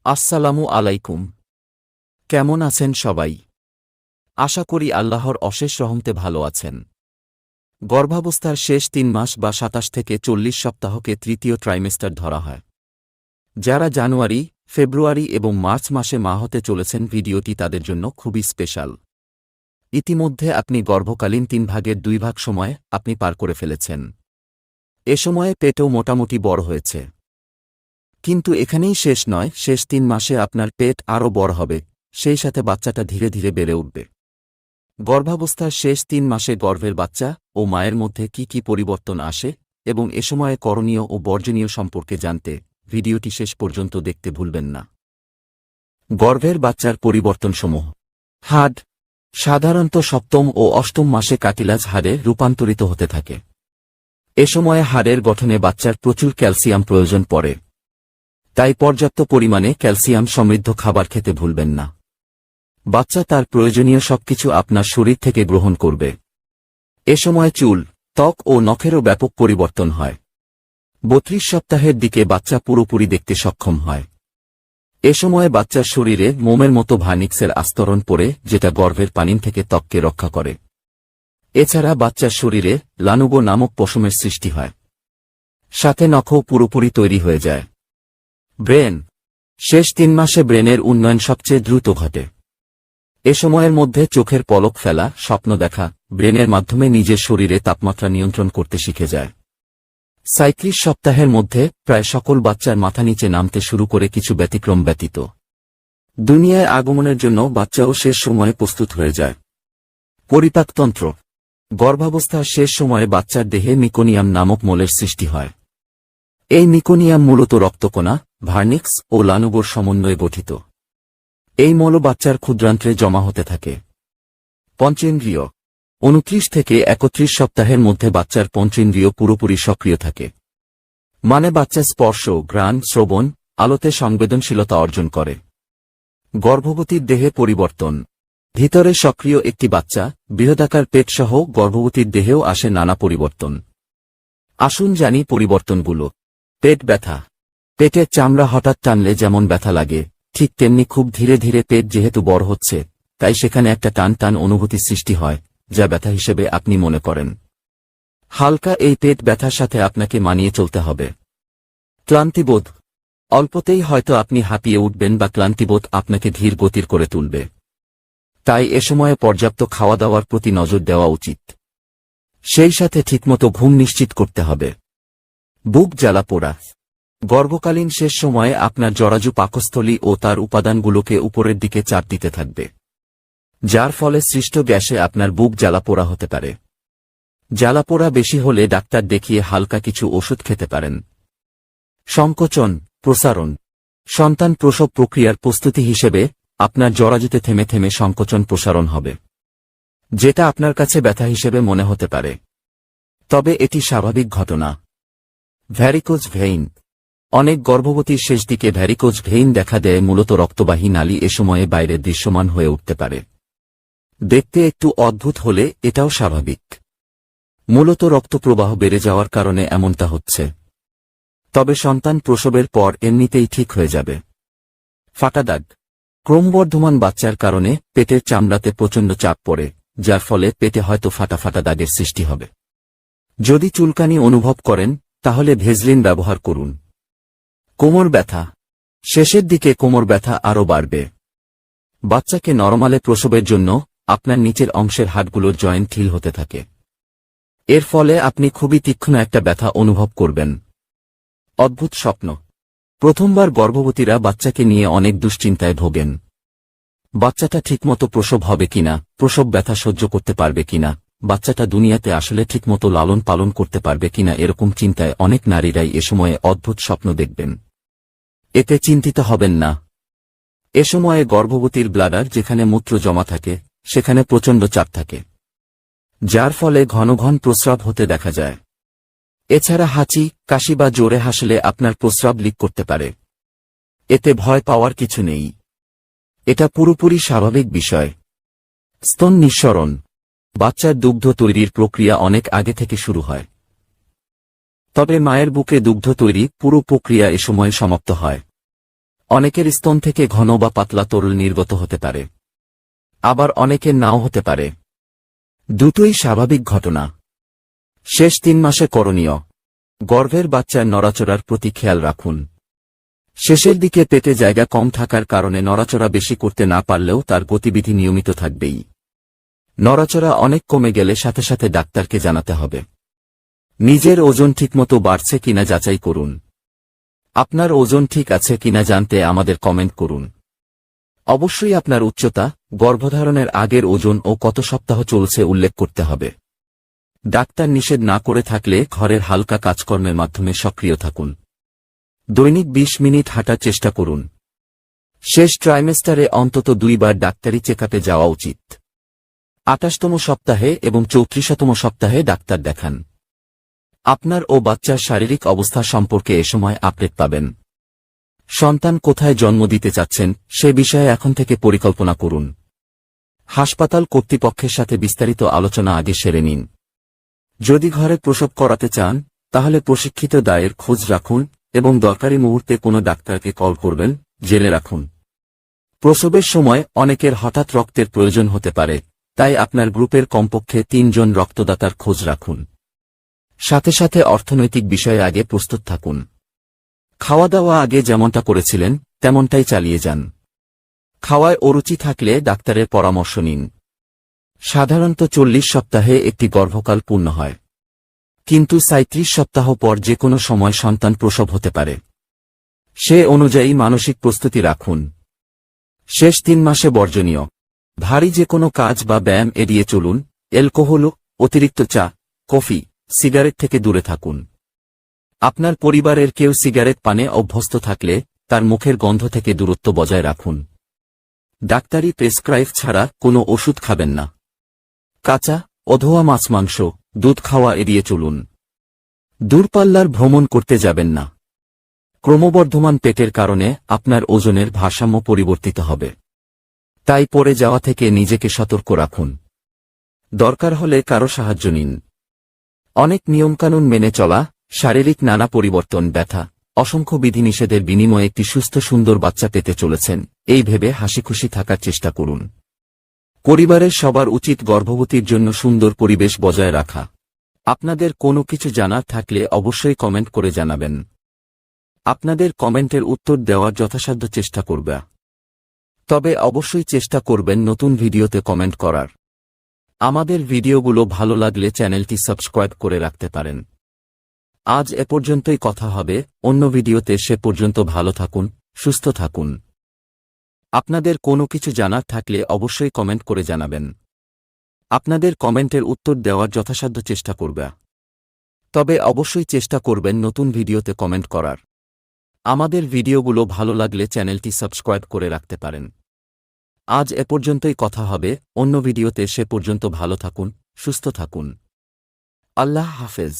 আসসালামু আলাইকুম। কেমন আছেন সবাই? আশা করি আল্লাহর অশেষ রহমতে ভালো আছেন। গর্ভাবস্থার শেষ ৩ মাস বা ২৭ থেকে ৪০ সপ্তাহকে তৃতীয় ট্রাইমেস্টার ধরা হয়। যারা জানুয়ারি, ফেব্রুয়ারি এবং মার্চ মাসে মা হতে চলেছেন, ভিডিওটি তাদের জন্য খুবই স্পেশাল। ইতিমধ্যে আপনি গর্ভকালীন ৩ ভাগের ২ ভাগ সময় আপনি পার করে ফেলেছেন। এ সময়ে পেটও মোটামুটি বড় হয়েছে। কিন্তু এখানেই শেষ নয়, শেষ ৩ মাসে আপনার পেট আরও বড় হবে, সেই সাথে বাচ্চাটা ধীরে ধীরে বেড়ে উঠবে। গর্ভাবস্থার শেষ ৩ মাসে গর্ভের বাচ্চা ও মায়ের মধ্যে কি কি পরিবর্তন আসে এবং এ সময়ে করণীয় ও বর্জনীয় সম্পর্কে জানতে ভিডিওটি শেষ পর্যন্ত দেখতে ভুলবেন না। গর্ভের বাচ্চার পরিবর্তনসমূহ। হাড় সাধারণত সপ্তম ও অষ্টম মাসে কার্টিলাজ হাড়ে রূপান্তরিত হতে থাকে। এ সময়ে হাড়ের গঠনে বাচ্চার প্রচুর ক্যালসিয়াম প্রয়োজন পড়ে, তাই পর্যাপ্ত পরিমাণে ক্যালসিয়াম সমৃদ্ধ খাবার খেতে ভুলবেন না। বাচ্চা তার প্রয়োজনীয় সবকিছু আপনার শরীর থেকে গ্রহণ করবে। এ সময় চুল, ত্বক ও নখেরও ব্যাপক পরিবর্তন হয়। ৩২ সপ্তাহের দিকে বাচ্চা পুরোপুরি দেখতে সক্ষম হয়। এ সময়ে বাচ্চার শরীরে মোমের মতো ভার্নিক্সের আস্তরণ পড়ে, যেটা গর্ভের পানি থেকে ত্বককে রক্ষা করে। এছাড়া বাচ্চার শরীরে লানুগো নামক পশমের সৃষ্টি হয়, সাথে নখও পুরোপুরি তৈরি হয়ে যায়। ব্রেন শেষ ৩ মাসে ব্রেনের উন্নয়ন সবচেয়ে দ্রুত ঘটে। এ সময়ের মধ্যে চোখের পলক ফেলা, স্বপ্ন দেখা, ব্রেনের মাধ্যমে নিজের শরীরে তাপমাত্রা নিয়ন্ত্রণ করতে শিখে যায়। ৩৭ সপ্তাহের মধ্যে প্রায় সকল বাচ্চার মাথা নিচে নামতে শুরু করে, কিছু ব্যতিক্রম ব্যতীত। দুনিয়ায় আগমনের জন্য বাচ্চাও শেষ সময়ে প্রস্তুত হয়ে যায়। পরিপাকতন্ত্র। গর্ভাবস্থার শেষ সময়ে বাচ্চার দেহে মিকোনিয়াম নামক মলের সৃষ্টি হয়। এই মিকোনিয়াম মূলত রক্তকণা, ভার্নিক্স ও লানুগোর সমন্বয়ে গঠিত। এই মল বাচ্চার ক্ষুদ্রান্ত্রে জমা হতে থাকে। পঞ্চেন্দ্রিয়। ২৯ থেকে ৩১ সপ্তাহের মধ্যে বাচ্চার পঞ্চেন্দ্রিয় পুরোপুরি সক্রিয় থাকে, মানে বাচ্চা স্পর্শ, ঘ্রাণ, শ্রবণ, আলোতে সংবেদনশীলতা অর্জন করে। গর্ভবতীর দেহে পরিবর্তন। ভিতরে সক্রিয় একটি বাচ্চা, বৃহদাকার পেটসহ গর্ভবতীর দেহেও আসে নানা পরিবর্তন। আসুন জানি পরিবর্তনগুলো। পেট ব্যথা। পেটের চামড়া হঠাৎ টানলে যেমন ব্যথা লাগে, ঠিক তেমনি খুব ধীরে ধীরে পেট যেহেতু বড় হচ্ছে, তাই সেখানে একটা টান টান অনুভূতির সৃষ্টি হয়, যা ব্যথা হিসেবে আপনি মনে করেন। হালকা এই পেট ব্যথার সাথে আপনাকে মানিয়ে চলতে হবে। ক্লান্তিবোধ। অল্পতেই হয়তো আপনি হাঁপিয়ে উঠবেন বা ক্লান্তিবোধ আপনাকে ধীর গতির করে তুলবে। তাই এ সময়ে পর্যাপ্ত খাওয়া দাওয়ার প্রতি নজর দেওয়া উচিত। সেই সাথে ঠিকমতো ঘুম নিশ্চিত করতে হবে। বুক জ্বালা পোড়া। গর্ভকালীন শেষ সময়ে আপনার জরাজু পাকস্থলী ও তার উপাদানগুলোকে উপরের দিকে চাপ দিতে থাকবে, যার ফলে সৃষ্ট গ্যাসে আপনার বুক জ্বালাপোড়া হতে পারে। জ্বালাপোড়া বেশি হলে ডাক্তার দেখিয়ে হালকা কিছু ওষুধ খেতে পারেন। সংকোচন, প্রসারণ। সন্তান প্রসব প্রক্রিয়ার প্রস্তুতি হিসেবে আপনার জরাজুতে থেমে থেমে সংকোচন প্রসারণ হবে, যেটা আপনার কাছে ব্যথা হিসেবে মনে হতে পারে, তবে এটি স্বাভাবিক ঘটনা। Varicose vein. অনেক গর্ভবতীর শেষ দিকে ভ্যারিকোজ ভেইন দেখা দেয়, মূলত রক্তবাহী নালী এ সময়ে বাইরে দৃশ্যমান হয়ে উঠতে পারে। দেখতে একটু অদ্ভুত হলে এটাও স্বাভাবিক। মূলত রক্তপ্রবাহ বেড়ে যাওয়ার কারণে এমনটা হচ্ছে, তবে সন্তান প্রসবের পর এমনিতেই ঠিক হয়ে যাবে। ফাটা দাগ। ক্রমবর্ধমান বাচ্চার কারণে পেটের চামড়াতে প্রচণ্ড চাপ পড়ে, যার ফলে পেটে হয়তো ফাটা ফাটা দাগের সৃষ্টি হবে। যদি চুলকানি অনুভব করেন, তাহলে ভেজলিন ব্যবহার করুন। কোমর ব্যথা। শেষের দিকে কোমর ব্যথা আরও বাড়বে। বাচ্চাকে নরমালে প্রসবের জন্য আপনার নিচের অংশের হাড়গুলোর জয়েন্ট ঢিল হতে থাকে। এর ফলে আপনি খুবই তীক্ষ্ণ একটা ব্যথা অনুভব করবেন। অদ্ভুত স্বপ্ন। প্রথমবার গর্ভবতীরা বাচ্চাকে নিয়ে অনেক দুশ্চিন্তায় ভোগেন। বাচ্চাটা ঠিকমতো প্রসব হবে কিনা, প্রসব ব্যথা সহ্য করতে পারবে কিনা, বাচ্চাটা দুনিয়াতে আসলে ঠিকমতো লালন পালন করতে পারবে কিনা, এরকম চিন্তায় অনেক নারীরাই এ সময়ে অদ্ভুত স্বপ্ন দেখবেন। এতে চিন্তিত হবেন না। এ সময়ে গর্ভবতীর ব্লাডার, যেখানে মূত্র জমা থাকে, সেখানে প্রচণ্ড চাপ থাকে, যার ফলে ঘন ঘন প্রস্রাব হতে দেখা যায়। এছাড়া হাঁচি, কাশি বা জোরে হাসলে আপনার প্রস্রাব লিক করতে পারে। এতে ভয় পাওয়ার কিছু নেই, এটা পুরোপুরি স্বাভাবিক বিষয়। স্তন নিঃসরণ। বাচ্চার দুগ্ধ তৈরির প্রক্রিয়া অনেক আগে থেকে শুরু হয়, তবে মায়ের বুকে দুগ্ধ তৈরি পুরো প্রক্রিয়া এ সময়ে সমাপ্ত হয়। অনেকের স্তন থেকে ঘন বা পাতলা তরল নির্গত হতে পারে, আবার অনেকের নাও হতে পারে। দুটোই স্বাভাবিক ঘটনা। শেষ 3 মাসে করণীয়: গর্ভের বাচ্চার নড়াচড়ার প্রতি খেয়াল রাখুন। শেষের দিকে পেটে জায়গা কম থাকার কারণে নড়াচড়া বেশি করতে না পারলেও তার গতিবিধি নিয়মিত থাকবেই। নড়াচড়া অনেক কমে গেলে সাথে সাথে ডাক্তারকে জানাতে হবে। নিজের ওজন ঠিকমতো বাড়ছে কিনা যাচাই করুন। আপনার ওজন ঠিক আছে কিনা জানতে আমাদের কমেন্ট করুন। অবশ্যই আপনার উচ্চতা, গর্ভধারণের আগের ওজন ও কত সপ্তাহ চলছে উল্লেখ করতে হবে। ডাক্তার নিষেধ না করে থাকলে ঘরের হালকা কাজকর্মের মাধ্যমে সক্রিয় থাকুন। দৈনিক 20 মিনিট হাঁটার চেষ্টা করুন। শেষ ট্রাইমেস্টারে অন্তত 2 বার ডাক্তারি চেকআপে যাওয়া উচিত। 28তম সপ্তাহে এবং 34তম সপ্তাহে ডাক্তার দেখান। আপনার ও বাচ্চার শারীরিক অবস্থা সম্পর্কে এ সময় আপডেট পাবেন। সন্তান কোথায় জন্ম দিতে চাচ্ছেন সে বিষয়ে এখন থেকে পরিকল্পনা করুন। হাসপাতাল কর্তৃপক্ষের সাথে বিস্তারিত আলোচনা আগে সেরে নিন। যদি ঘরে প্রসব করাতে চান তাহলে প্রশিক্ষিত দায়ের খোঁজ রাখুন এবং দরকারি মুহূর্তে কোনো ডাক্তারকে কল করবেন জেনে রাখুন। প্রসবের সময় অনেকের হঠাৎ রক্তের প্রয়োজন হতে পারে, তাই আপনার গ্রুপের কমপক্ষে 3 জন রক্তদাতার খোঁজ রাখুন। সাথে সাথে অর্থনৈতিক বিষয়ে আগে প্রস্তুত থাকুন। খাওয়া দাওয়া আগে যেমনটা করেছিলেন তেমনটাই চালিয়ে যান। খাওয়ায় অরুচি থাকলে ডাক্তারের পরামর্শ নিন। সাধারণত 40 সপ্তাহে একটি গর্ভকাল পূর্ণ হয়, কিন্তু 37 সপ্তাহ পর যে কোনো সময় সন্তান প্রসব হতে পারে। সে অনুযায়ী মানসিক প্রস্তুতি রাখুন। শেষ 3 মাসে বর্জনীয়: ভারী যে কোনো কাজ বা ব্যায়াম এড়িয়ে চলুন। অ্যালকোহল, অতিরিক্ত চা, কফি, সিগারেট থেকে দূরে থাকুন। আপনার পরিবারের কেউ সিগারেট পানে অভ্যস্ত থাকলে তার মুখের গন্ধ থেকে দূরত্ব বজায় রাখুন। ডাক্তারি প্রেসক্রাইব ছাড়া কোনো ওষুধ খাবেন না। কাঁচা, অধোয়া মাছ, মাংস, দুধ খাওয়া এড়িয়ে চলুন। দূরপাল্লার ভ্রমণ করতে যাবেন না। ক্রমবর্ধমান পেটের কারণে আপনার ওজনের ভারসাম্য পরিবর্তিত হবে, তাই পড়ে যাওয়া থেকে নিজেকে সতর্ক রাখুন। দরকার হলে কারো সাহায্য নিন। অনেক নিয়মকানুন মেনে চলা, শারীরিক নানা পরিবর্তন, ব্যথা, অসংখ্য বিধিনিষেধের বিনিময়ে একটি সুস্থ সুন্দর বাচ্চা পেতে চলেছেন এই ভেবে হাসিখুশি থাকার চেষ্টা করুন। পরিবারের সবার উচিত গর্ভবতীর জন্য সুন্দর পরিবেশ বজায় রাখা। আপনাদের কোনো কিছু জানার থাকলে অবশ্যই কমেন্ট করে জানাবেন। আপনাদের কমেন্টের উত্তর দেওয়ার যথাসাধ্য চেষ্টা করব। তবে অবশ্যই চেষ্টা করবেন নতুন ভিডিওতে কমেন্ট করার। আমাদের ভিডিওগুলো ভালো লাগলে চ্যানেলটি সাবস্ক্রাইব করে রাখতে পারেন। আজ এ পর্যন্তই, কথা হবে অন্য ভিডিওতে। সে পর্যন্ত ভালো থাকুন, সুস্থ থাকুন। আপনাদের কোনো কিছু জানার থাকলে অবশ্যই কমেন্ট করে জানাবেন। আপনাদের কমেন্টের উত্তর দেওয়ার যথাসাধ্য চেষ্টা করব। তবে অবশ্যই চেষ্টা করবেন নতুন ভিডিওতে কমেন্ট করার। আমাদের ভিডিওগুলো ভালো লাগলে চ্যানেলটি সাবস্ক্রাইব করে রাখতে পারেন। আজ এ পর্যন্তই, কথা হবে অন্য ভিডিওতে। সে পর্যন্ত ভালো থাকুন, সুস্থ থাকুন। আল্লাহ হাফেজ।